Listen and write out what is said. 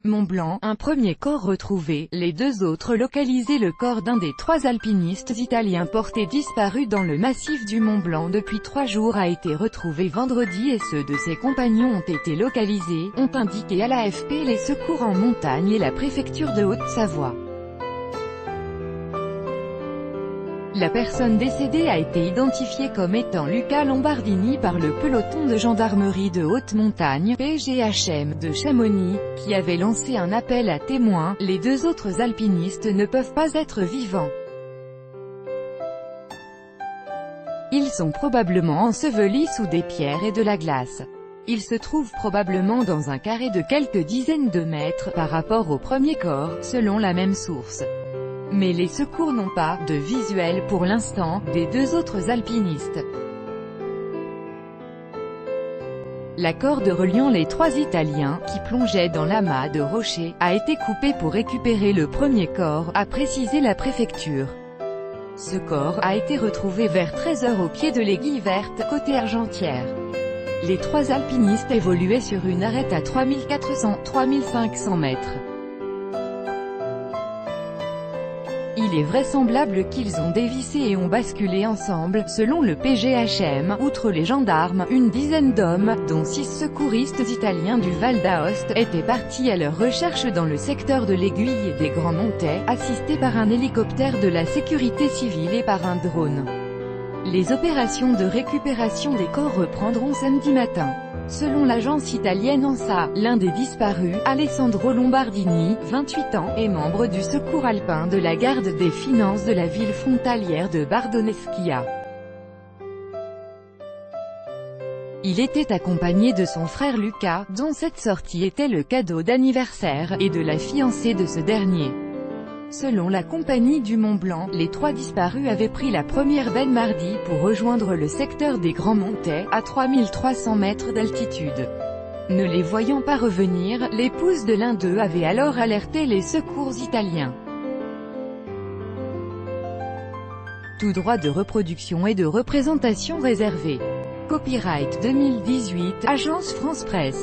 Mont-Blanc, un premier corps retrouvé, les deux autres localisés. Le corps d'un des 3 alpinistes italiens portés disparus dans le massif du Mont-Blanc depuis 3 jours a été retrouvé vendredi et ceux de ses compagnons ont été localisés, ont indiqué à l'AFP les secours en montagne et la préfecture de Haute-Savoie. La personne décédée a été identifiée comme étant Luca Lombardini par le peloton de gendarmerie de haute montagne, PGHM, de Chamonix, qui avait lancé un appel à témoins. Les 2 autres alpinistes ne peuvent pas être vivants. Ils sont probablement ensevelis sous des pierres et de la glace. Ils se trouvent probablement dans un carré de quelques dizaines de mètres par rapport au premier corps, selon la même source. Mais les secours n'ont pas de visuel pour l'instant des 2 autres alpinistes. La corde reliant les 3 Italiens, qui plongeaient dans l'amas de rochers, a été coupée pour récupérer le premier corps, a précisé la préfecture. Ce corps a été retrouvé vers 13 h au pied de l'Aiguille Verte, côté Argentière. Les 3 alpinistes évoluaient sur une arête à 3400-3500 mètres. Il est vraisemblable qu'ils ont dévissé et ont basculé ensemble, selon le PGHM. Outre les gendarmes, une dizaine d'hommes, dont 6 secouristes italiens du Val d'Aoste, étaient partis à leur recherche dans le secteur de l'Aiguille et des Grands Montets, assistés par un hélicoptère de la sécurité civile et par un drone. Les opérations de récupération des corps reprendront samedi matin. Selon l'agence italienne ANSA, l'un des disparus, Alessandro Lombardini, 28 ans, est membre du secours alpin de la garde des finances de la ville frontalière de Bardoneschia. Il était accompagné de son frère Luca, dont cette sortie était le cadeau d'anniversaire, et de la fiancée de ce dernier. Selon la compagnie du Mont-Blanc, les 3 disparus avaient pris la première benne mardi pour rejoindre le secteur des Grands Montets, à 3300 mètres d'altitude. Ne les voyant pas revenir, l'épouse de l'un d'eux avait alors alerté les secours italiens. Tout droit de reproduction et de représentation réservé. Copyright 2018, Agence France Presse.